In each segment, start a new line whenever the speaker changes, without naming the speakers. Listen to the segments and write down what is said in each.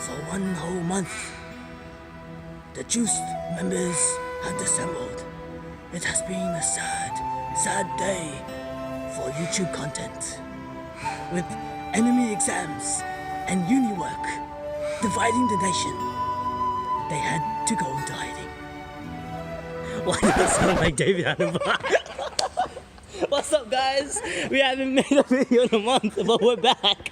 For 1 whole month, the JUICED members have assembled. It has been a sad day for YouTube content. With enemy exams and uni work dividing the nation, they had to go into hiding. Why does it sound like David Hannibal? What's up, guys? We haven't made a video in a month, but we're back.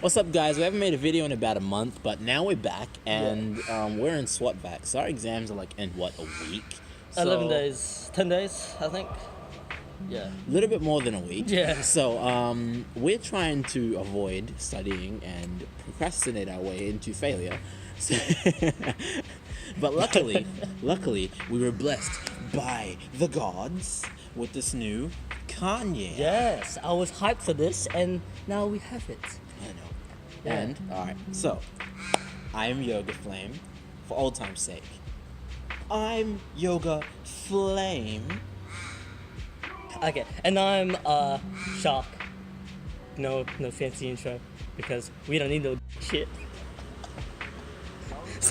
What's up, guys? We haven't made a video in about a month, but now we're back, and we're in SWAT back. So our exams are like in what, a week?
11 days, 10 days, I think. Yeah.
A little bit more than a week.
Yeah.
So we're trying to avoid studying and procrastinate our way into failure. So but luckily, we were blessed by the gods with this new Kanye.
Yes, I was hyped for this, and now we have it.
I know. Yeah. And alright, so I am Yogaflamee, for old time's sake. I'm Yogaflamee.
Okay, and I'm Shark. No fancy intro, because we don't need no shit.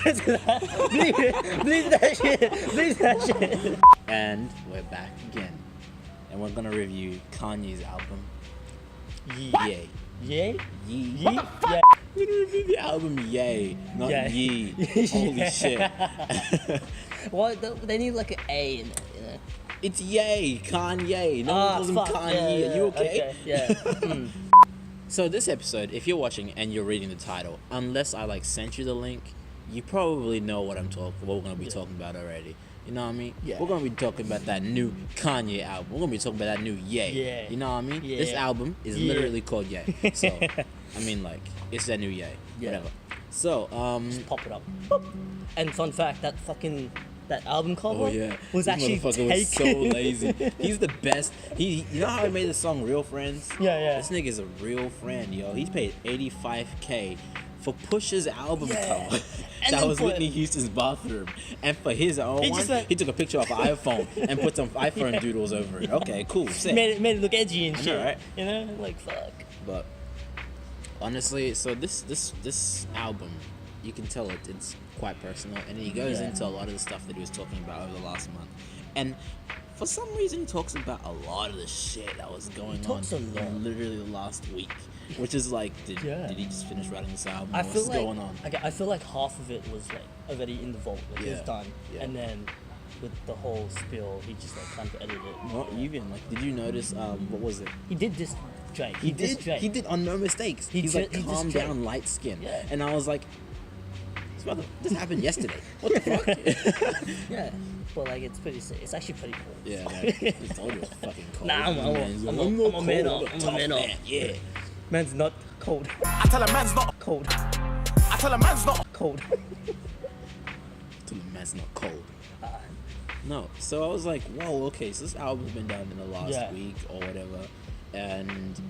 Leave that shit.
And we're back again, and we're gonna review Kanye's album. Yay.
Yay?
Yee.
Yeah.
We're gonna review the album Yay, not Yee. Holy shit.
Well, they need like an A in it, you know?
It's Yay, Kanye. No one calls him Kanye.
Yeah,
Are you okay?
Yeah.
So this episode, if you're watching and you're reading the title, unless I sent you the link, you probably know what we're gonna be talking about already. You know what I mean?
Yeah.
We're gonna be talking about that new Kanye album. We're gonna be talking about that new Yay.
Yeah.
You know what I mean?
Yeah.
This album is literally called Yay. So I mean, it's that new Yay.
Yeah.
Whatever. So
Just pop it up. Boop. And fun fact, that album cover was actually taken.
Was so lazy. He's the best. You know how he made the song Real Friends?
Yeah.
This nigga's a real friend, yo. He's paid $85K for Push's album cover. That was Whitney Houston's bathroom. And for his own he took a picture off an iPhone and put some iPhone doodles over it. Okay, cool. Sick.
Made it look edgy and shit.
Right?
You know? Fuck.
But honestly, so this album, you can tell it's quite personal, and he goes into a lot of the stuff that he was talking about over the last month. And for some reason, he talks about a lot of the shit that was going on literally the last week. Which is did he just finish writing this album? What's going on?
I feel like half of it was already in the vault, it was done, and then with the whole spill, he just kind of edited it.
Not even did you notice? What was it?
He did this Drake.
He did on No Mistakes. He's calm down, light skin, and I was like, this happened yesterday. What the fuck?
Yeah. But it's pretty sick. It's actually pretty cool.
Yeah, man. I told you it was fucking cold.
Nah, I'm a man up. I'm a man up.
Yeah.
Man's not cold.
I tell a man's not
cold.
I tell a man's not
cold.
Tell a man's not cold. No. So I was like, whoa, okay, so this album's been done in the last week or whatever. And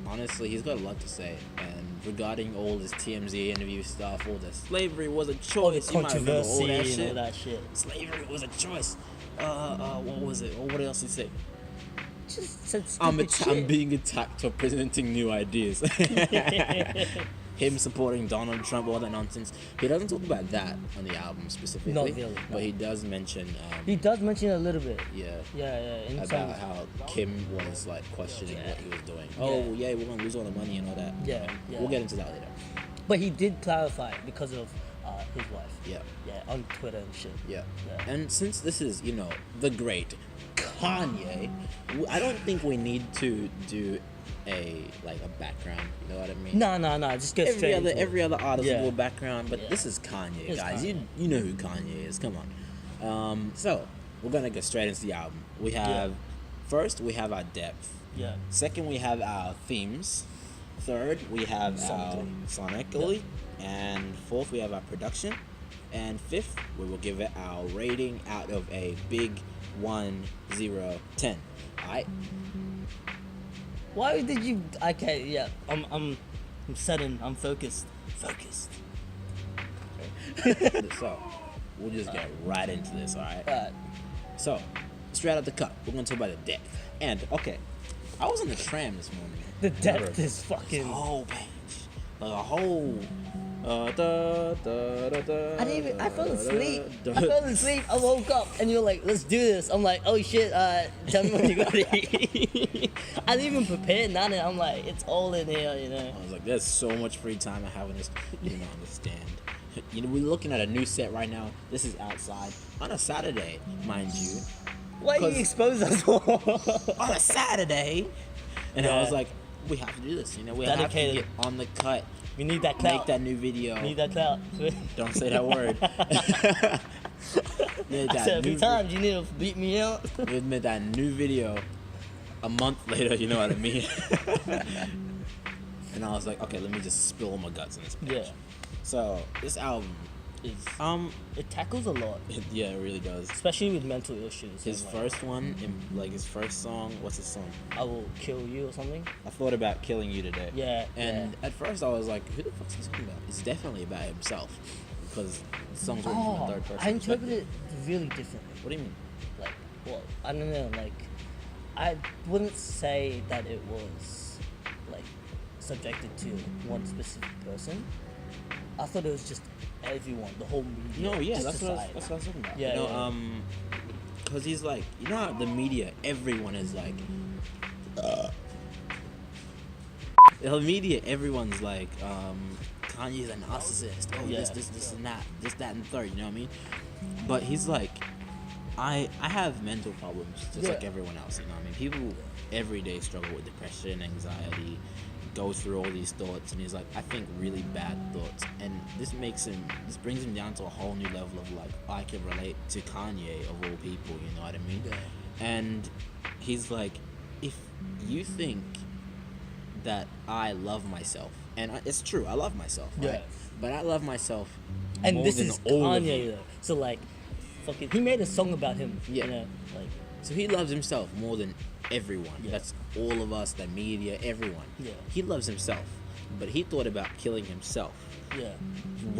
honestly, he's got a lot to say. And regarding all this TMZ interview stuff, all this slavery was a choice.
All the controversy and all that shit.
Slavery was a choice. What was it? Or what else did he say?
Just said stupid shit.
I'm being attacked for presenting new ideas. Him supporting Donald Trump, all that nonsense. He doesn't talk about that on the album specifically.
Not really.
But he does mention...
he does mention it a little bit.
Yeah.
Yeah.
About how Kim was questioning what he was doing. Oh, yeah, we're going to lose all the money and all that.
Yeah.
We'll get into that later.
But he did clarify it because of his wife.
Yeah.
Yeah, on Twitter and shit.
Yeah. And since this is, the great Kanye, I don't think we need to do a background, you know what I mean?
No, just go straight into
every other artist will do a background, but this is Kanye, guys.
Kanye.
You know who Kanye is. Come on. So we're gonna go straight into the album. We have first we have our depth.
Yeah.
Second we have our themes. Third we have our sonically, and fourth we have our production, and fifth we will give it our rating out of a big 1, 0, 10. All right.
Why did you? Okay, yeah. I'm sudden. I'm focused.
So we'll just get right into this. All right. So
straight out the cut, we're gonna talk about the depth. And okay, I was on the tram this morning.
The depth is fucking.
whole page, like a whole.
I fell asleep. I woke up and you were like, let's do this. I'm like, oh shit, tell me what you gotta eat. I didn't even prepare none, and I'm like, it's all in here, you know.
I was like, there's so much free time I have in this. You don't understand. You know, we're looking at a new set right now. This is outside on a Saturday, mind you.
Why do you expose us for?
On a Saturday. And I was like, we have to do this, you know. We
Dedicated.
have to get on the cut.
We need that clout.
Make that new video.
Need that clout.
Don't say that word.
I said a few times, you need to beat me out.
We made that new video a month later, you know what I mean? And I was like, okay, let me just spill all my guts on this page.
Yeah.
So, this album is,
it tackles a lot.
yeah, it really does.
Especially with mental issues.
His
and,
first one, his first song, what's his song?
I Will Kill You or something.
I thought about killing you today.
Yeah.
And at first I was like, who the fuck's he talking about? It's definitely about himself. Because the song's written from a third person.
I interpret it really differently.
What do you mean?
Like, well, I don't know, like, I wouldn't say that it was, like, subjected to one specific person. I thought it was just everyone, the whole media.
No, yeah,
just
that's what I
society.
was talking about.
Yeah,
you know, because he's like, you know how the media, everyone is like, the media, everyone's like, Kanye's a narcissist. Oh,
Yeah.
this and that, this, that, and the third. You know what I mean? But he's like, I have mental problems just like
Yeah.
everyone else. You know what I mean? People every day struggle with depression, anxiety, go through all these thoughts, and he's like, I think really bad thoughts, and this brings him down to a whole new level of like, I can relate to Kanye of all people. You know what I mean?
Yeah.
And he's like, if you think that I love myself, and it's true, I love myself, right?
Yeah.
But I love myself
And
more
this
than
is
all of
Kanye
you.
though. So like, fucking, he made a song about him.
Yeah.
You know, like,
So he loves himself more than everyone.
Yeah.
That's all of us, the media, everyone.
Yeah.
He loves himself, but he thought about killing himself.
yeah.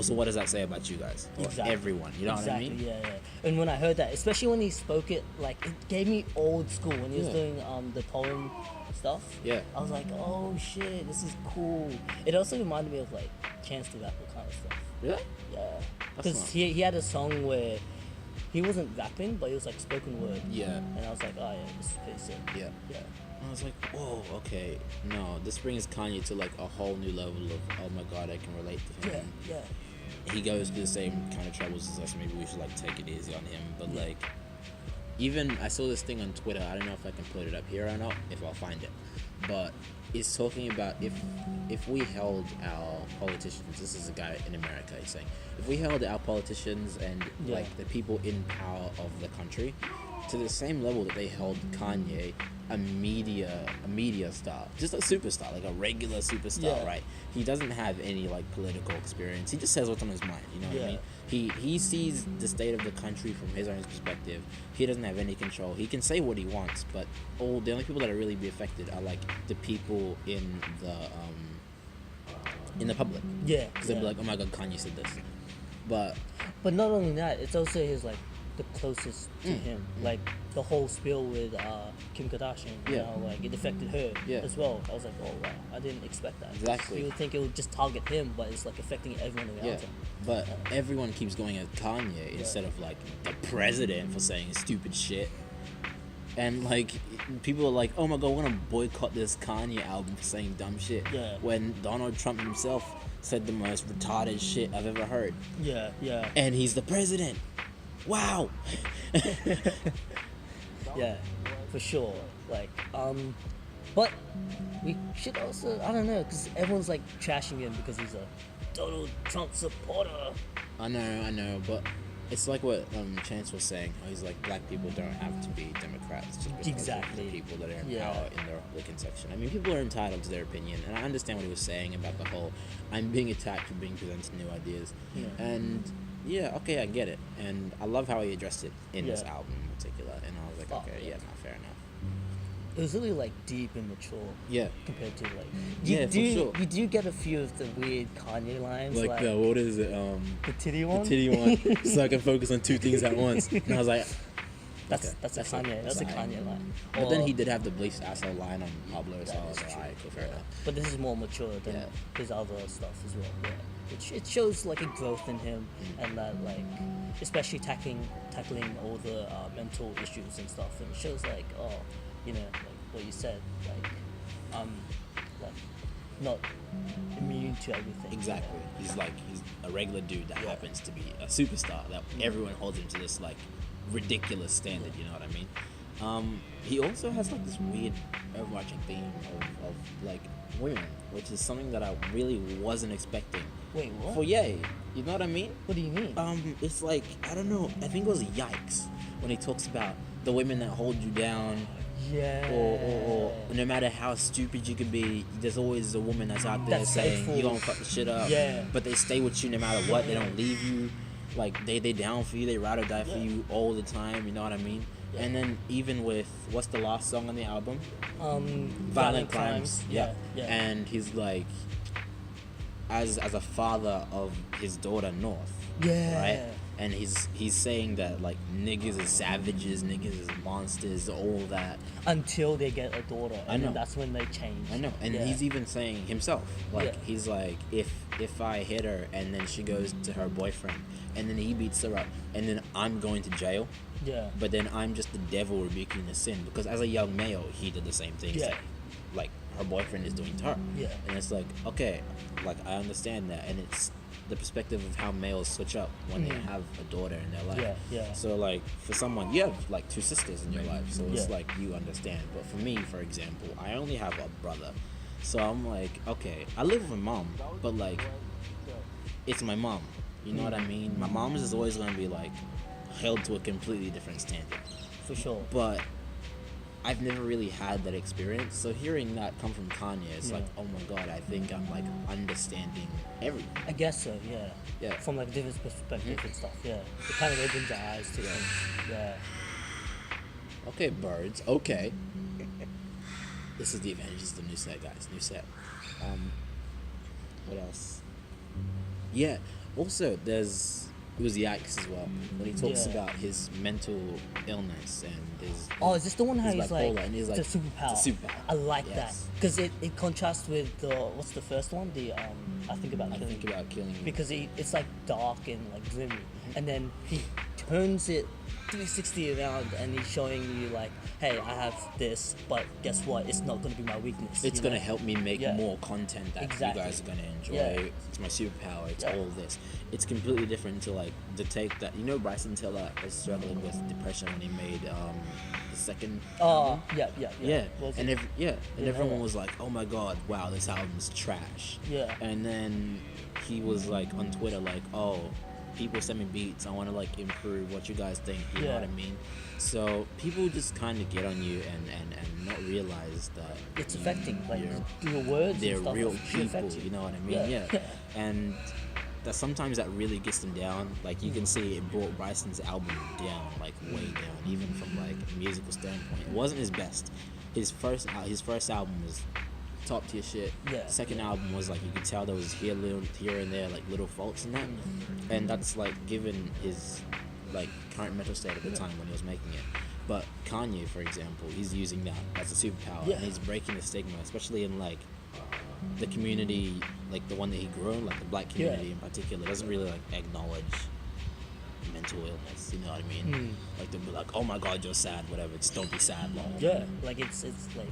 So what does that say about you guys? Or
Exactly.
everyone, you know
Exactly,
what I mean?
yeah. And when I heard that, especially when he spoke it, like, it gave me old school when he was
Yeah.
doing the poem stuff.
Yeah.
I was like, oh shit, this is cool. It also reminded me of like Chance the Rapper kind of stuff.
Really?
Yeah.
That's
Because
smart.
he had a song where he wasn't rapping, but he was like spoken word.
Yeah.
And I was like, oh yeah, this is pretty sick.
Yeah.
Yeah.
I was like, whoa, okay. No, this brings Kanye to like a whole new level of, oh my god, I can relate to
Yeah.
him.
Yeah.
He goes through the same kind of troubles as us. Maybe we should like take it easy on him. But like, even I saw this thing on Twitter. I don't know if I can put it up here or not, if I'll find it. But it's talking about if we held our politicians. This is a guy in America. He's saying if we held our politicians and
Yeah.
like the people in power of the country to the same level that they held Kanye, a media star, just a superstar, like a regular superstar,
Yeah.
right? He doesn't have any like political experience. He just says what's on his mind. You know what I
Yeah.
mean? He sees the state of the country from his own perspective. He doesn't have any control. He can say what he wants, but the only people that are really be affected are like the people in the public.
Yeah.
Because they'll be like, oh my god, Kanye said this. But
But not only that, it's also his like the closest to him. Like the whole spill with Kim Kardashian. You
Yeah.
know, like it affected her
Yeah.
as well. I was like, oh wow, I didn't expect that.
Exactly.
You would think it would just target him, but it's like affecting everyone around
yeah,
him.
but everyone keeps going at Kanye instead of like the president for saying stupid shit. And like people are like, oh my god, we're gonna boycott this Kanye album for saying dumb shit.
Yeah.
When Donald Trump himself said the most retarded shit I've ever heard.
Yeah, yeah,
And he's the president. Wow.
yeah, for sure. Like, but we should also, I don't know, because everyone's like trashing him because he's a Donald Trump supporter.
I know, but it's like what Chance was saying. How he's like, black people don't have to be Democrats just because
Exactly.
of the people that are in
Yeah.
power in the Republican section. I mean, people are entitled to their opinion, and I understand what he was saying about the whole I'm being attacked for being presented new ideas.
Yeah.
And yeah, okay, I get it, and I love how he addressed it in this
Yeah.
album in particular. And I was like,
Oh,
okay,
yeah.
yeah, no, fair enough.
It was really like deep and mature.
Yeah.
Compared to like,
Yeah, for sure.
You do get a few of the weird Kanye lines, like
what is it?
the titty one.
one, so I can focus on two things at once. And I was like,
That's a Kanye. That's a Kanye line.
But then he did have the bleached asshole line on Pablo, so I
That
was
is
like,
true.
alright, cool, fair enough.
But this is more mature than
Yeah.
his other stuff as well. Yeah, it shows like a growth in him, and that like, especially tackling all the mental issues and stuff, and it shows like, oh, you know, like what you said, like, like not immune to everything.
Exactly. He's a regular dude that happens to be a superstar that everyone holds him to this like ridiculous standard. You know what I mean? He also has like this weird overarching theme of like women, which is something that I really wasn't expecting.
Wait, what?
For Ye, you know what I mean?
What do you mean?
It's like, I don't know, I think it was Yikes when he talks about the women that hold you down,
Yeah.
or no matter how stupid you can be, there's always a woman that's out there
That's
saying
faithful.
you gonna fuck the shit up.
Yeah.
But they stay with you no matter what. They don't leave you. Like they down for you. They ride or die for you all the time. You know what I mean?
Yeah.
And then even with what's the last song on the album?
Violent Crimes.
Yeah.
Yeah.
And he's like, as a father of his daughter North.
Yeah.
Right. And he's saying that like niggas is savages, niggas is monsters, all that.
Until they get a daughter,
I
and
know.
then that's when they change.
I know, and
Yeah.
he's even saying himself, like
Yeah.
he's like, if I hit her and then she goes to her boyfriend, and then he beats her up, and then I'm going to jail,
Yeah.
but then I'm just the devil rebuking the sin, because as a young male, he did the same thing.
Yeah.
that, like her boyfriend is doing to her.
Yeah.
And it's like, okay, like I understand that, and it's the perspective of how males switch up when they have a daughter in their life.
Yeah, yeah.
So like for someone, you have like two sisters in your life, so it's
Yeah.
like you understand. But for me, for example, I only have a brother, so I'm like, okay, I live with my mom, but like, it's my mom. You know what I mean? My mom is always gonna be like held to a completely different standard.
For sure.
But I've never really had that experience, so hearing that come from Kanye, it's
Yeah.
like, oh my god, I think I'm like understanding everything.
I guess so, yeah.
Yeah.
From like a different perspective and stuff, yeah. It kind of opens your eyes to things. Yeah.
Okay, birds. Okay. This is the Advantages of the new set, guys. New set. What else? Yeah. Also, it was Yikes as well, when he talks
Yeah.
about his mental illness and his.
Oh, is this the one how
his
he's like,
bipolar, and he's like,
the superpower?
it's a superpower.
I like that.
Yes.
Because it contrasts with the, what's the first one? The, I Think About
I
Killing
think about killing you.
Because it's like dark and like gloomy. And then he turns it 360 around and he's showing you like, hey, I have this, but guess what? It's not going to be my weakness.
It's
you
gonna
know?
help me make
Yeah.
more content that
Exactly.
you guys are gonna enjoy.
Yeah.
It's my superpower. It's
Yeah.
all this. It's completely different to like the take that Bryson Tiller was struggling with depression when he made the second.
Oh, yeah.
Yeah,
Was
and
it?
and
Yeah.
everyone was like, "Oh my god, wow, this album's trash."
Yeah.
And then he was like on Twitter, like, "Oh, people send me beats. I want to like improve what you guys think." You know
Yeah.
what I mean? So people just kind of get on you and not realize that
It's affecting, like,
you're-
your words
they're
and stuff.
real
it should
people.
affect
You know what I mean?
Yeah.
And that sometimes that really gets them down. Like you can see it brought Bryson's album down, like way down, even from like a musical standpoint. It wasn't his best. His first album was top tier shit.
Yeah.
Second album was like you could tell there was here and there like little faults in that, and that's like given his like current mental state at the time when he was making it. But Kanye, for example, he's using that as a superpower,
Yeah.
and he's breaking the stigma, especially in like the community, like the one that he grew in, like the black community in particular, doesn't really like acknowledge mental illness. You know what I mean? Like they'll be like, "Oh my God, you're sad," whatever. Just don't be sad, lol.
Yeah, like it's like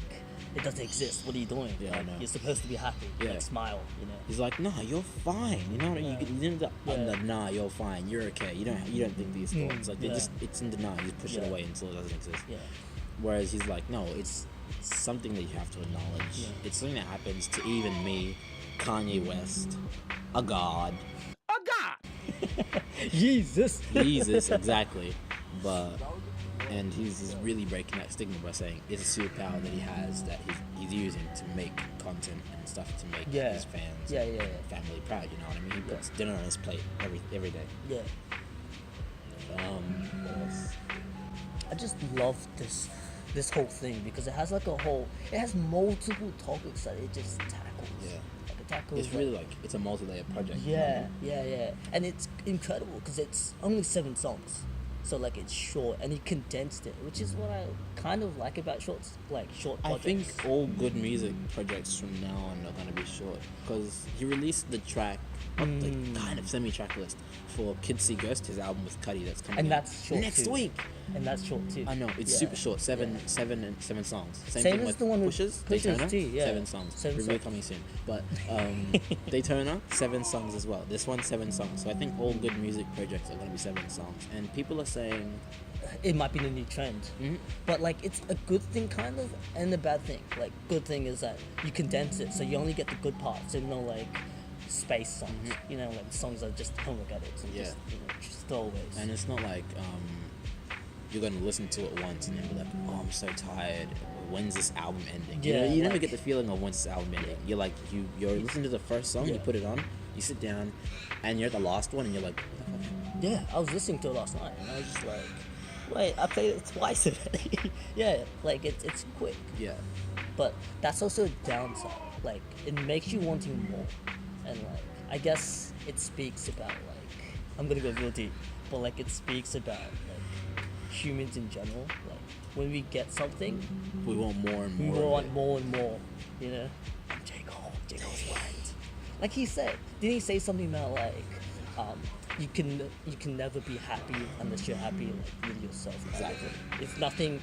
it doesn't exist. What are you doing?
Yeah, I
Like,
know.
you're supposed to be happy.
Yeah.
Like smile. You know.
He's like, "Nah, you're fine." You know what I mean? You didn't.
Yeah.
Nah, you're fine. You're okay. You don't think these thoughts. Like they
Yeah.
just, it's in denial. You just push it
Yeah.
away until it doesn't exist.
Yeah.
Whereas he's like, no, it's something that you have to acknowledge.
Yeah.
It's something that happens to even me, Kanye West, a god,
Jesus.
Jesus, exactly. But and he's really breaking that stigma by saying it's a superpower that he has that he's using to make content and stuff to make
Yeah.
his fans,
Yeah,
and
yeah, yeah.
family proud. You know what I mean? He puts dinner on his plate every day.
Yeah.
What else?
I just love this whole thing because it has it has multiple topics that it just tackles.
Yeah.
Like it tackles.
It's really like it's a multi-layer project.
Yeah. And it's incredible because it's only 7 songs. So like it's short, and he condensed it, which is what I kind of like about short
I
projects.
think all good music projects from now on are gonna be short because he released the track, the kind of semi-tracklist for Kids See Ghost, his album with Cuddy that's coming
And
out
that's short
next
too.
week.
And that's short too.
I know it's
Yeah.
super short, seven
Yeah.
songs.
Same
thing
as
with
the one with
Pushes,
Pushes
Daytona,
too, yeah.
7 songs.
7
Review
songs.
coming soon, but Daytona 7 songs as well. This one's 7 songs, so I think all good music projects are gonna be 7 songs. And people are saying,
It might be the new trend, but like it's a good thing kind of, and a bad thing. Like good thing is that you condense it, so you only get the good parts, and no like space songs. You know, like songs that are just oh my god, it's
Yeah.
just just throwaways.
and it's not like you're gonna listen to it once and then be like, oh, I'm so tired. When's this album ending? You know,
Yeah,
you never
like-
get the feeling of when's this album ending. You're like, you're listening to the first song, you
Yeah.
put it on, you sit down, and you're at the last one, and you're like, what the fuck?
Yeah, I was listening to it last night, and I was just like, wait, I played it twice already. Yeah, like it's quick.
Yeah.
But that's also a downside. Like it makes you wanting more, and like I guess it speaks about like I'm gonna go real deep, but like it speaks about like humans in general. Like when we get something,
We want more and
we
more. of
want
it.
more and more. You know, and J Cole's right. Like he said, didn't he say something about like you can never be happy unless you're happy like with yourself. kind of
Exactly.
thing. If nothing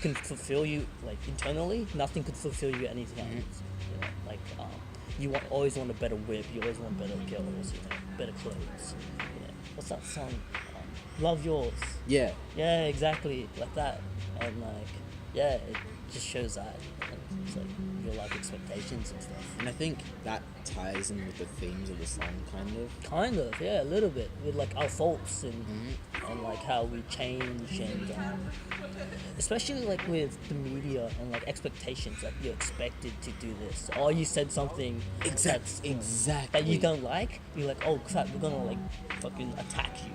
can fulfill you like internally, nothing could fulfill you anything else. You know, like always want a better whip, you always want better girls, you know, better clothes. You know, what's that song? Love Yours.
Yeah.
Yeah, exactly, like that. And like, yeah, it just shows that. And it's like real life expectations and stuff.
And I think that ties in with the themes of the song, kind of.
Kind of, yeah, a little bit with like our faults and like how we change and especially like with the media and like expectations that you're expected to do this. Or you said something that's,
Exactly.
that you don't like. You're like, oh crap, we're gonna like fucking attack you.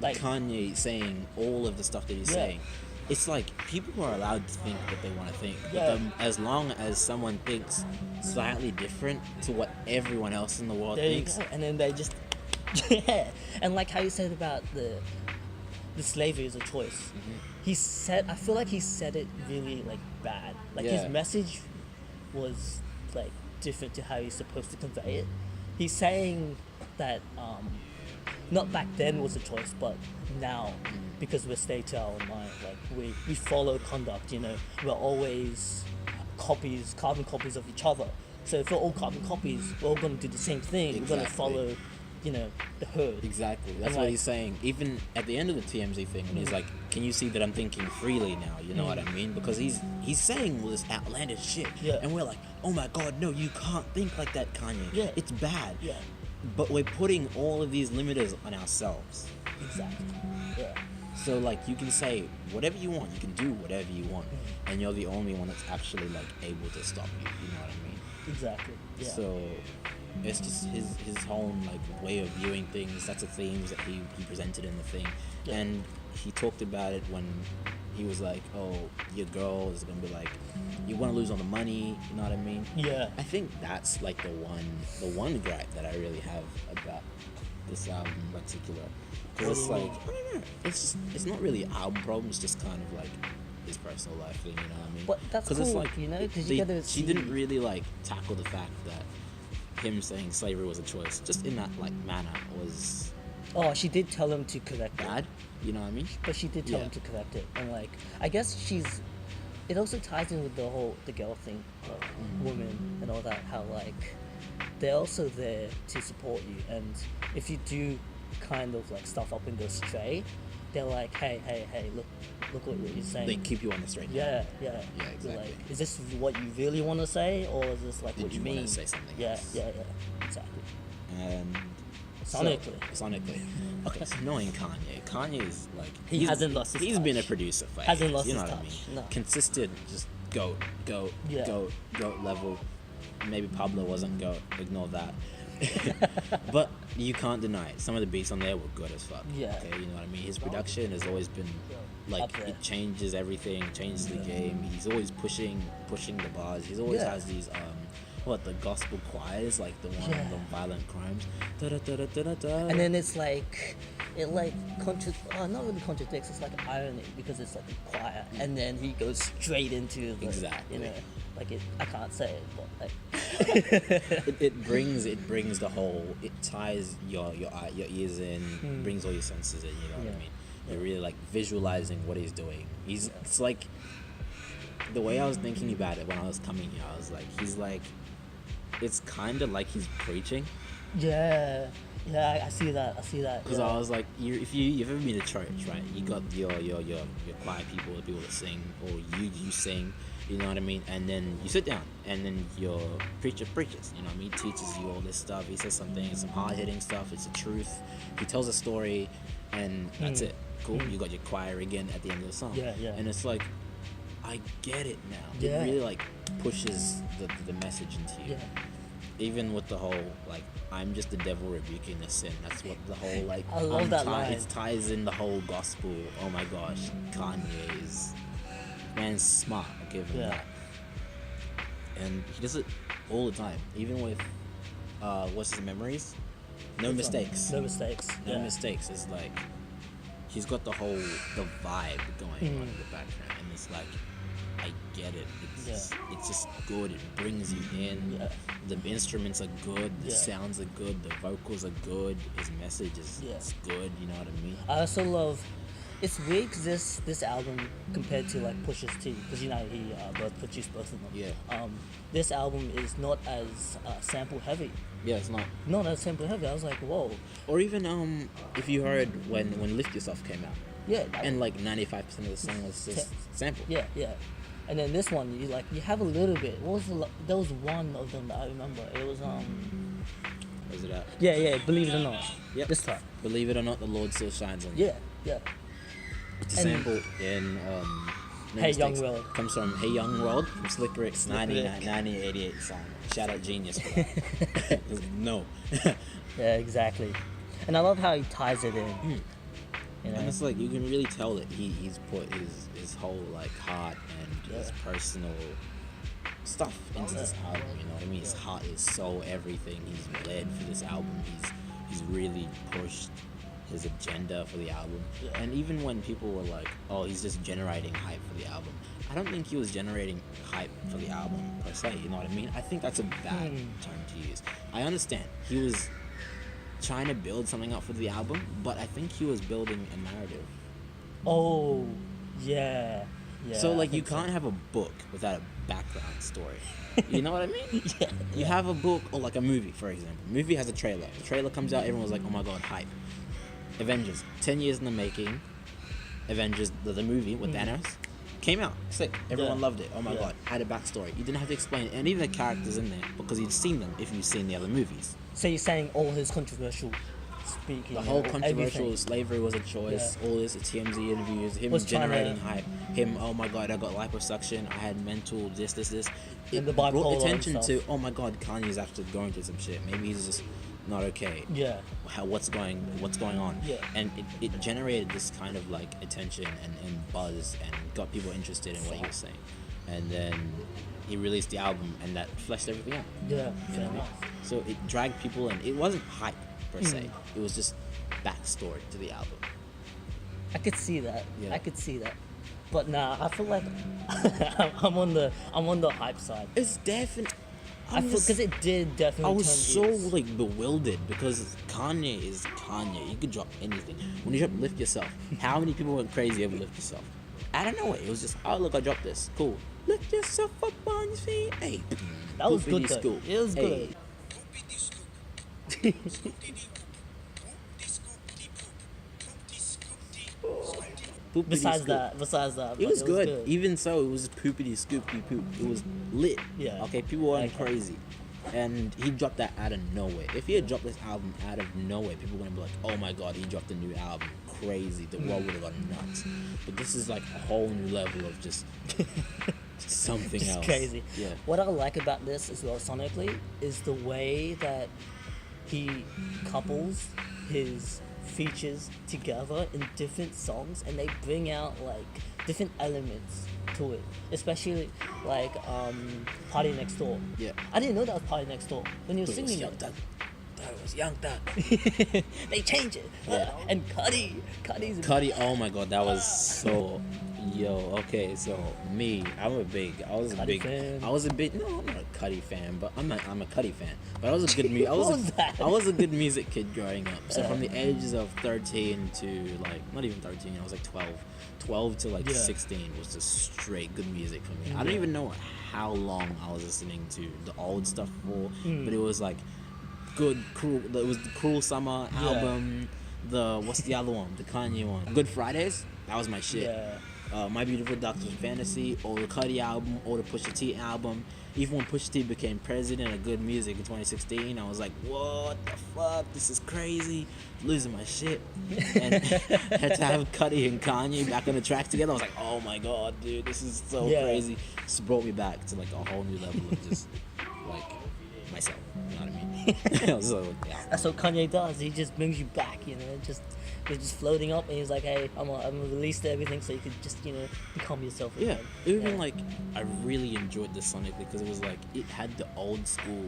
Like
Kanye saying all of the stuff that he's
Yeah.
saying. It's like people are allowed to think what they want to think, but
Yeah.
as long as someone thinks slightly different to what everyone else in the world
there you
thinks,
go. And then they just yeah. And like how you said about the slavery is a choice. He said, I feel like he said it really like bad. Like
Yeah.
his message was like different to how he's supposed to convey it. He's saying that not back then was a choice, but now because we're stayed to our own mind, like we follow conduct. You know, we're always carbon copies of each other. So if we're all carbon copies, we're all gonna do the same thing. We're gonna
Exactly.
follow, you know, the herd.
exactly. That's
And,
what
like-
he's saying. Even at the end of the TMZ thing, when he's like, "Can you see that I'm thinking freely now?" You know what I mean? Because he's saying all this outlandish shit,
Yeah.
and we're like, "Oh my god, no, you can't think like that, Kanye.
Yeah.
It's bad."
Yeah.
But we're putting all of these limiters on ourselves.
Exactly. Yeah.
So like you can say whatever you want, you can do whatever you want, and you're the only one that's actually like able to stop you. You know what I mean?
Exactly. Yeah.
So it's just his whole like way of viewing things. That's the themes that he presented in the thing,
Yeah.
and he talked about it when he was like, "Oh, your girl is gonna be like, you want to lose all the money." You know what I mean?
Yeah.
I think that's like the one gripe that I really have about this album in particular. Because it's
What do you
like, I don't know, it's not really an album problem, it's just kind of like his personal life thing, you know what I mean?
But that's
'Cause it's
cool,
like,
you know, 'cause you gotta
she
see-
didn't really like tackle the fact that him saying slavery was a choice, just in that like manner, was
Oh, she did tell him to correct it.
bad, you know what I mean?
But she did tell
Yeah.
him to correct it, and like I guess it also ties in with the girl thing, like women and all that. How like they're also there to support you, and if you do kind of like stuff up and go stray, they're like, hey, look what you're saying.
They keep you on the straight.
Yeah.
Yeah,
They're
exactly.
like, is this what you really want to say, or is this like
Did
what you
you
mean?
wanna say something
Yeah,
else?
yeah, exactly.
And
Sonically.
Okay, so knowing Kanye. Kanye is like
He hasn't lost his
He's been a
touch.
producer for
Hasn't
ages,
lost
you know
his
what I
touch,
mean?
no.
Consistent, just goat
Yeah.
level. Maybe Pablo wasn't goat, ignore that. But you can't deny it. Some of the beats on there were good as fuck.
Yeah.
Okay, you know what I mean? His production has always been
Up
like
there.
it changes everything, changes the game. He's always pushing the bars. He's always
Yeah.
has these what the gospel choirs, like the one
Yeah.
the violent crimes. Da-da-da-da-da-da.
And then it's like, it like not really contradicts. It's like irony because it's like a choir, and then he goes straight into the,
Exactly.
you know, like it. I can't say it, but like,
it brings the whole. It ties your ears in, brings all your senses in. You know what I
Yeah.
mean? You're really like visualizing what he's doing. It's like the way I was thinking about it when I was coming here. I was like, he's like, it's kind of like he's preaching.
yeah, I see that.
Because
yeah.
I was like, if you've ever been to church, right? You got your choir people, the people that sing, or you sing, you know what I mean? And then you sit down, and then your preacher preaches, you know what I mean? He teaches you all this stuff. He says something, some hard-hitting stuff. It's the truth. He tells a story, and that's it. Cool. You got your choir again at the end of the song.
Yeah.
And it's like, I get it now.
Yeah.
It really like pushes the message into you.
Yeah.
Even with the whole like, I'm just the devil rebuking the sin. That's what the whole like.
I love that line.
It ties in the whole gospel. Oh my gosh, Kanye is man's smart. I'll give him
Yeah.
that. And he does it all the time. Even with what's his memories? No mistakes.
No mistakes.
No
yeah.
mistakes. It's like he's got the vibe going on in the background, and it's like, I get it. It's just good. It brings you in.
Yeah.
The instruments are good. The
Yeah.
sounds are good. The vocals are good. His message is it's good. You know what I mean?
I also love. It's weird 'cause this album compared to like Pusha's T, because you know he both produced both of them.
Yeah.
This album is not as sample heavy.
Yeah, it's not.
Not as sample heavy. I was like, whoa.
Or even if you heard when Lift Yourself came out,
Yeah.
and like 95% of the song was just sample.
Yeah. And then this one, you have a little bit. What was there was one of them that I remember. It was
Was it out?
Yeah. Believe it or not.
Yep.
This time.
Believe it or not, the Lord still shines on you.
Yeah.
It's a
And-
sample in No
Hey Young
Mistakes.
World.
Comes from Hey Young World from Slick Rick's
Slick Rick.
1988 song. Shout out Genius for that. No.
Yeah, exactly. And I love how he ties it in. You know?
And it's like you can really tell that he's put his whole like heart and his personal stuff into this album, you know what I mean? His heart, his soul, everything he's led for this album. He's really pushed his agenda for the album.
Yeah.
And even when people were like, oh, he's just generating hype for the album, I don't think he was generating hype for the album per se, you know what I mean? I think that's a bad term to use. I understand he was trying to build something up for the album, but I think he was building a narrative.
Oh, yeah.
So
I
like you
think so.
can't have a book without a background story. You know what I mean?
Yeah.
You have a book or like a movie, for example. Movie has a trailer. The trailer comes out, everyone's like, oh my god, hype. Avengers, 10 years in the making. Avengers, the movie with Thanos, came out. Sick. Everyone
Yeah.
loved it. Oh my
Yeah.
god, had a backstory. You didn't have to explain it. And even the characters in there, because you'd seen them if you've seen the other movies.
So you're saying all his controversial speaking,
The whole
and
controversial
everything.
slavery was a choice.
Yeah.
All this, TMZ interviews, him
Was trying
generating
to-
hype. Him, oh my god, I got liposuction. I had mental this. It
And the
brought
bipolar
attention
and
to,
stuff.
oh my god, Kanye's actually going through some shit. Maybe he's just not okay.
Yeah.
What's going on?
Yeah.
And it generated this kind of like attention and buzz and got people interested in what he was saying. And then he released the album and that fleshed everything out.
Yeah.
You know
Fair
what I mean?
enough.
So it dragged people in. It wasn't hype per se. It was just backstory to the album.
I could see that.
Yeah.
I could see that. But nah, I feel like I'm on the hype side.
It's definitely.
I feel because it did definitely.
I was
turn
so
ears.
like bewildered because Kanye is Kanye. You could drop anything. When you drop Lift Yourself, how many people went crazy over Lift Yourself? I don't know. It was just, oh look, I dropped this. Cool. Lift yourself up on your feet. Hey.
That was good
Poopity
though.
scoop.
It was
Hey.
good.
Poopity
Besides
scoop.
that,
It
but
was good. Even so, it was poopity scoopity poop. It was lit.
Yeah.
Okay, people weren't
Okay.
crazy. And he dropped that out of nowhere. If he had dropped this album out of nowhere, people were gonna be like, oh my god, he dropped a new album. Crazy. The world would have gone nuts. But this is like a whole new level of just something
Just
else.
crazy.
Yeah.
What I like about this as well sonically is the way that he couples his features together in different songs, and they bring out like different elements to it, especially like Party Next Door.
Yeah.
I didn't know that was Party Next Door when you were
It was
singing
Young
it.
Thug. That was Young Thug.
They changed it.
Yeah.
And Cuddy's
Cuddy, oh my god, that was so. Yo, okay, so me, I was a big,
fan.
no, I'm not a Cuddy fan, but I'm a Cuddy fan. But I was a good I
What was that?
I was a good music kid growing up. So from the ages of 13 to like, not even 13, I was like 12 to like
Yeah.
16 was just straight good music for me. I don't even know how long I was listening to the old stuff for, but it was like good, cruel. It was the Cruel Summer album. What's the other one? The Kanye one. Good Fridays. That was my shit.
Yeah.
My Beautiful Dark Twisted Fantasy, or the Cuddy album, or the Pusha T album. Even when Pusha T became president of good music in 2016, I was like, what the fuck? This is crazy. Losing my shit. And had to have Cuddy and Kanye back on the track together. I was like, oh my god, dude, this is so crazy. Just brought me back to like a whole new level of just like myself. You know what I mean? So, yeah.
That's what Kanye does. He just brings you back, you know. You're just floating up, and he's like, "Hey, I'm gonna release everything, so you could just, you know, become yourself."
Yeah,
Again.
even like I really enjoyed the Sonic because it was like it had the old school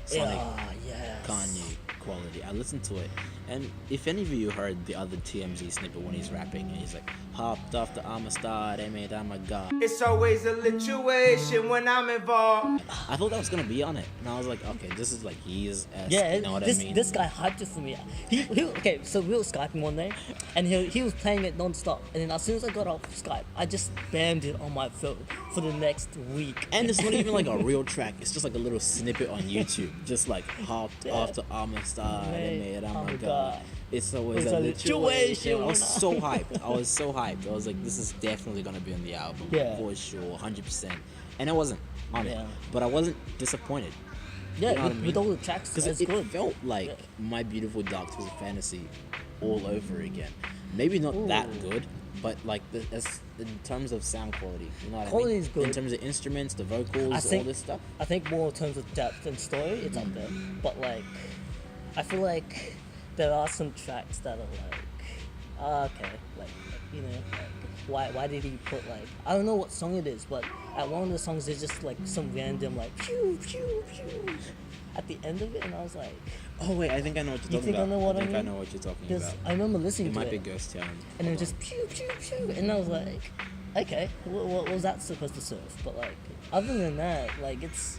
Sonic
yes.
Kanye quality. I listened to it, and if any of you heard the other TMZ snippet when he's rapping and he's like, "Hopped off the Amistad, they made I'm a god."
It's always a situation when I'm involved.
I thought that was gonna be on it, and I was like, okay, this is like he's
Yeah,
you know what
this
I mean?
this guy hyped it for me. He okay, so we were Skyping one day, and he was playing it non-stop, and then as soon as I got off Skype, I just spammed it on my phone for the next week.
And it's not even like a real track. It's just like a little snippet on YouTube. Just like hopped off the Amistad, they made I'm a god. It's always a situation. I was so hyped. I was like, this is definitely gonna be on the album for sure, 100%. And I wasn't on it, but I wasn't disappointed.
Yeah,
You know what I
with
mean?
all the tracks,
Because
it's
it
good.
felt like My Beautiful Dark Twisted Fantasy all over again. Maybe not that good, but like in terms of sound quality, you know what
Quality
I mean?
is good.
In terms of instruments, the vocals, all this stuff.
I think more in terms of depth and story, it's up there. But like, I feel like there are some tracks that are like, okay, like you know, like, why did he put like, I don't know what song it is, but at one of the songs there's just like some random like pew pew pew at the end of it, and I was like,
Oh wait, I think I know what you're
You
talking
think I
about.
know what I
think I
mean?
know what you're talking
because
about.
I remember listening
It
to
might be
it,
Ghost Town.
and then just pew pew pew, and I was like, okay, what was that supposed to serve? But like, other than that, like it's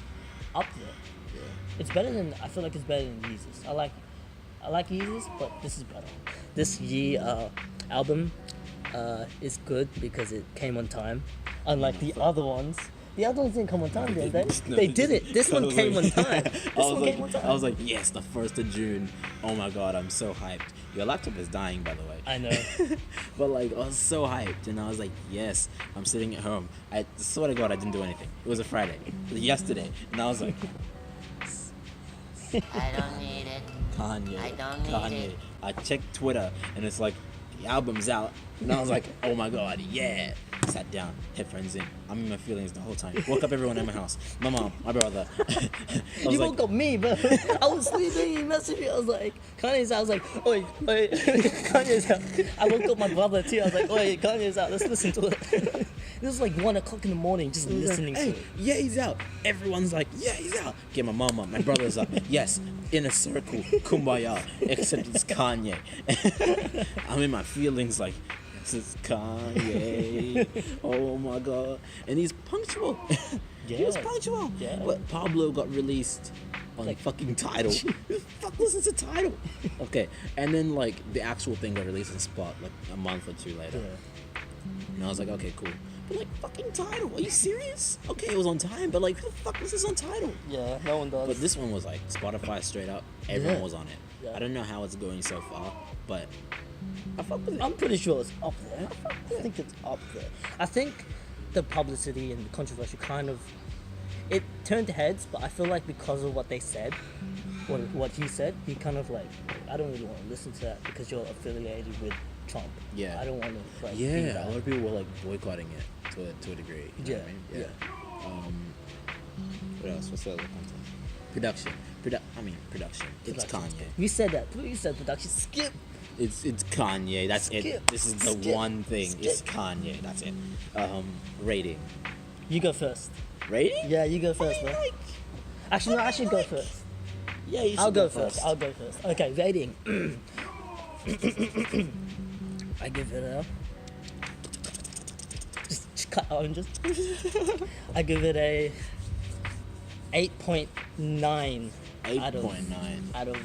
up there.
Yeah.
It's better than, I feel like it's better than Yeezus. I like Yeezus, but this is better. This album is good because it came on time, unlike the other ones. The other ones didn't come on time, did they?
No,
They did it. This one came on time.
I was like, yes, the 1st of June. Oh my god, I'm so hyped. Your laptop is dying, by the way.
I know.
But like, I was so hyped, and I was like, yes, I'm sitting at home. I swear to God, I didn't do anything. It was a Friday, yesterday, and I was like,
I don't need it.
Kanye,
I don't need
Kanye.
it.
I checked Twitter, and it's like, the album's out, and I was like, oh my god, yeah. Sat down, headphones in. I'm in my feelings the whole time. Woke up everyone in my house. My mom, my brother.
You woke up me, but I was sleeping. You messaged me. I was like, Kanye's out. I was like, oi, Kanye's out. I woke up my brother too. I was like, oi, Kanye's out. Let's listen to it. This was like 1 o'clock in the morning, just listening to
Hey,
it.
yeah, he's out. Everyone's like, yeah, he's out. Get my mom up, my brother's up. Yes, in a circle, kumbaya. Except it's Kanye. I'm in my feelings like, this is Kanye. Oh my god. And he's punctual. He was
Yeah.
punctual.
Yeah.
But Pablo got released on
Like-
fucking Tidal. Who the fuck listens to Tidal? Okay, and then like the actual thing got released on Spot like a month or two later. And I was like, okay, cool. But like fucking Tidal, are you serious? Okay, it was on time, but like who the fuck was this on Tidal?
Yeah, no one does.
But this one was like Spotify straight up. Everyone
Yeah.
was on it.
Yeah.
I don't know how it's going so far, but I fuck with it.
I'm pretty sure it's up there. I think it's up there. I think the publicity and the controversy kind of, it turned heads, but I feel like because of what they said, what he said, he kind of like, I don't really want to listen to that because you're affiliated with Trump.
Yeah.
I don't want to like. be
Yeah,
that.
a lot of people were like boycotting it to a degree. You know what I mean? What else? What's the other content? Production. Production. It's
Production.
Kanye.
We said that. You said production. Skip
It's Kanye. That's
Skip,
it. This is the
skip,
one thing.
skip.
It's Kanye. That's it. Rating.
You go first.
Rating?
Yeah, you go first, bro. Actually, no, I should go first.
Yeah, you should
I'll go
first.
first. I'll go first. Okay, rating. I give it a. Just cut oranges. I give it a 8.9 out of
8.9.
out of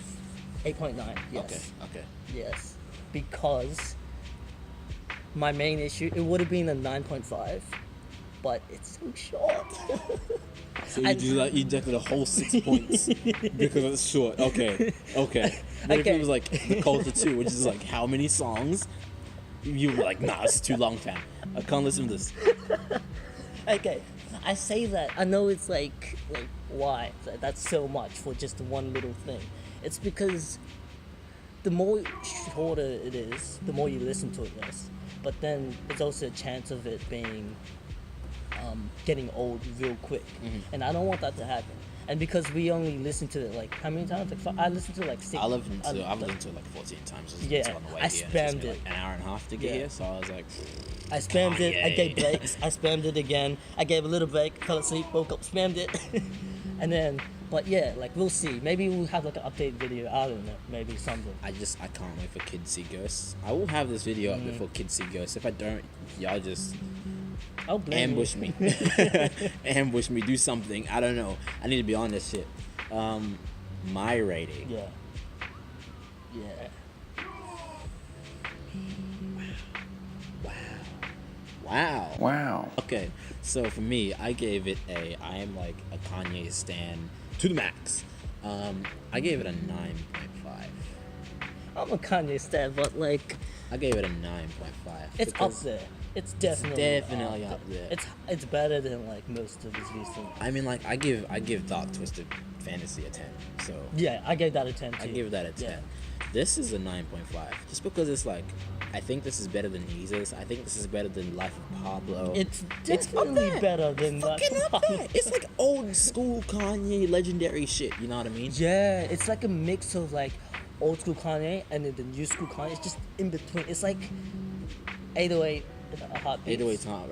8.9. Yes.
Okay.
Yes, because my main issue, it would have been a 9.5, but it's so short.
So you deducted a whole 6 points because it's short. Okay. But if it was like the Culture 2, which is like how many songs, you were like, nah, it's too long, fam. I can't listen to this.
Okay, I say that. I know it's like why? That's so much for just one little thing. It's because the more shorter it is, the more you listen to it, yes. But then there's also a chance of it being getting old real quick, and I don't want that to happen. And because we only listen to it like how many times? Like I listened to it like 6.
I've listened to it like 14 times.
Yeah,
on the way
I
here, and it took
spammed
me, like,
it.
an hour and a half to get here, so I was like,
I spammed it. I
Kanye.
gave breaks. I spammed it again. I gave a little break. Fell asleep. Woke up. Spammed it. And then, but yeah, like we'll see. Maybe we'll have like an update video. I don't know. Maybe something.
I can't wait for Kids See Ghosts. I will have this video up before Kids See Ghosts. If I don't, y'all just
I'll blame
ambush
you.
me. Ambush me. Do something. I don't know. I need to be on this shit. My rating.
Yeah.
Wow. Okay, so for me, I gave it I am like a Kanye stan to the max. I gave it a 9.5.
I'm a Kanye stan, but like
I gave it a 9.5.
it's up there. It's definitely
up there.
It's better than like most of his recent.
I mean, like I give Dark Twisted Fantasy a 10. So
Yeah, I gave that a 10 too.
I give that a 10.
Yeah.
This is a 9.5. Just because it's like, I think this is better than Jesus. I think this is better than Life of Pablo.
It's
up
definitely
there.
better than that.
Fucking up there. It's like old school Kanye legendary shit. You know what I mean?
Yeah, it's like a mix of like old school Kanye and then the new school Kanye. It's just in between. It's like 808 a heartbeat.
808 time.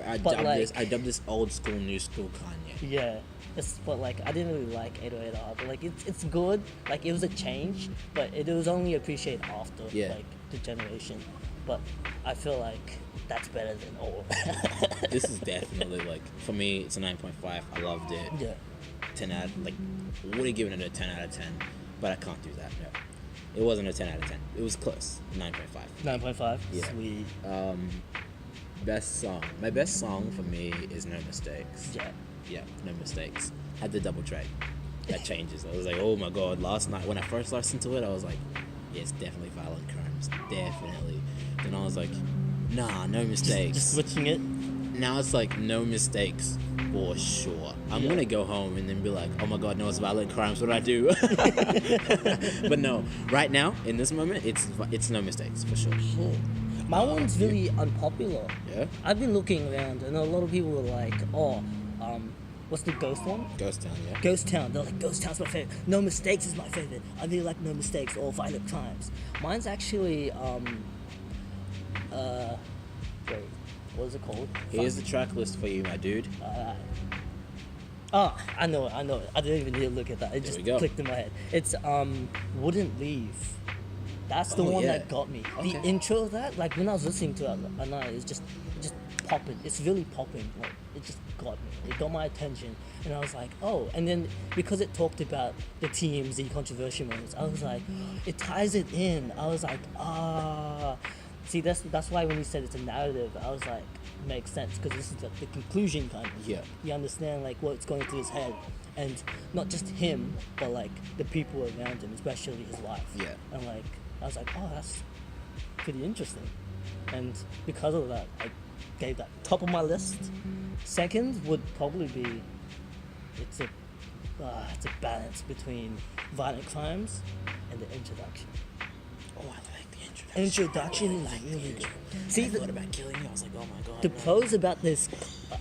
I dubbed this old school, new school Kanye.
Yeah. But like I didn't really like 808 at all. But like it's good. Like it was a change, but it was only appreciated after like the generation. But I feel like that's better than all.
This is definitely like, for me, it's a 9.5. I loved it.
Yeah.
10 out. Like, would have given it a 10 out of 10, but I can't do that. No. It wasn't a 10 out of 10. It was close. 9.5.
9.5.
Yeah.
Sweet.
Best song. My best song for me is No Mistakes.
Yeah.
No Mistakes. Had the double track. That changes. I was like, oh my god. Last night when I first listened to it, I was like, yeah, it's definitely Violent Crimes. Definitely. Then I was like, nah, No Mistakes.
Just switching it.
Now it's like No Mistakes for sure. I'm gonna go home and then be like, oh my god, no, it's Violent Crimes. What do I do? But no, right now in this moment, it's No Mistakes for sure.
My one's really unpopular.
Yeah.
I've been looking around and a lot of people were like, what's the Ghost one?
Ghost Town, yeah.
Ghost Town. They're like, Ghost Town's my favorite. No Mistakes is my favorite. I really like No Mistakes or Violent Crimes. Mine's actually wait, what is it called?
Here's the track list for you, my dude.
I know it. I didn't even need to look at that. It just
we go.
clicked in my head. It's Wouldn't Leave. That's the one that got me.
Okay.
The intro of that, like when I was listening to it at night, it's just popping. It's really popping. Like it just got me. It got my attention, and I was like, oh. And then because it talked about the TMZ controversial moments, I was like, it ties it in. I was like, See, that's why when you said it's a narrative, I was like, makes sense because this is like the conclusion kind of.
Yeah.
You understand like what's going through his head, and not just him, but like the people around him, especially his wife.
Yeah.
And like I was like, oh, that's pretty interesting, and because of that, I gave that top of my list. Second would probably be it's a balance between Violent Crimes and the introduction.
Oh, I like the introduction.
Introduction is really good. See,
I thought about killing you. I was like, oh my god.
the
no.
pros about this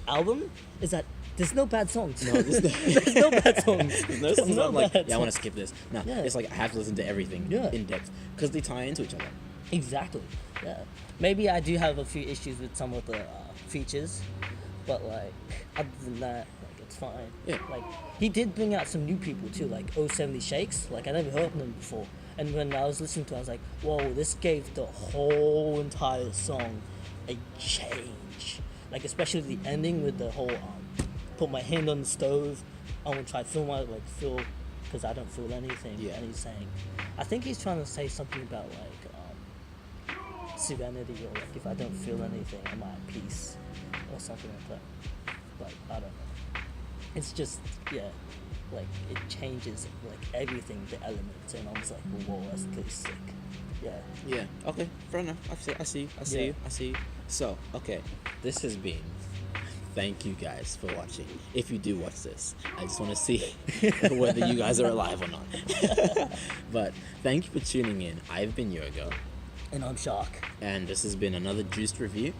album is that there's no bad songs.
No, there's
there's no bad songs.
No, songs I'm like,
bad
yeah, I want to
songs.
skip this. No,
Yeah.
it's like I have to listen to everything
Yeah.
in depth because they tie into each other.
Exactly. Yeah. Maybe I do have a few issues with some of the features, but like other than that, like it's fine.
Yeah.
Like he did bring out some new people too, like 070 Shakes. Like I never heard of them before, and when I was listening to it, I was like, whoa, this gave the whole entire song a change. Like especially the ending with the whole put my hand on the stove. I'm gonna try to feel because I don't feel anything.
Yeah.
And he's saying, I think he's trying to say something about like serenity, or like if I don't feel anything, am I at peace or something like that. But I don't know. It's just like it changes like everything, the elements, and I was like, whoa, that's pretty sick. Yeah.
Yeah. Okay. Fair enough. I see
Yeah.
you. So, okay, this has been. Thank you guys for watching. If you do watch this, I just want to see whether you guys are alive or not. But thank you for tuning in. I've been Yoga,
And I'm Shark.
and this has been another Juiced review.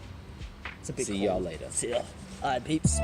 It's a bit
See
cold.
y'all later.
See ya. Alright, peeps.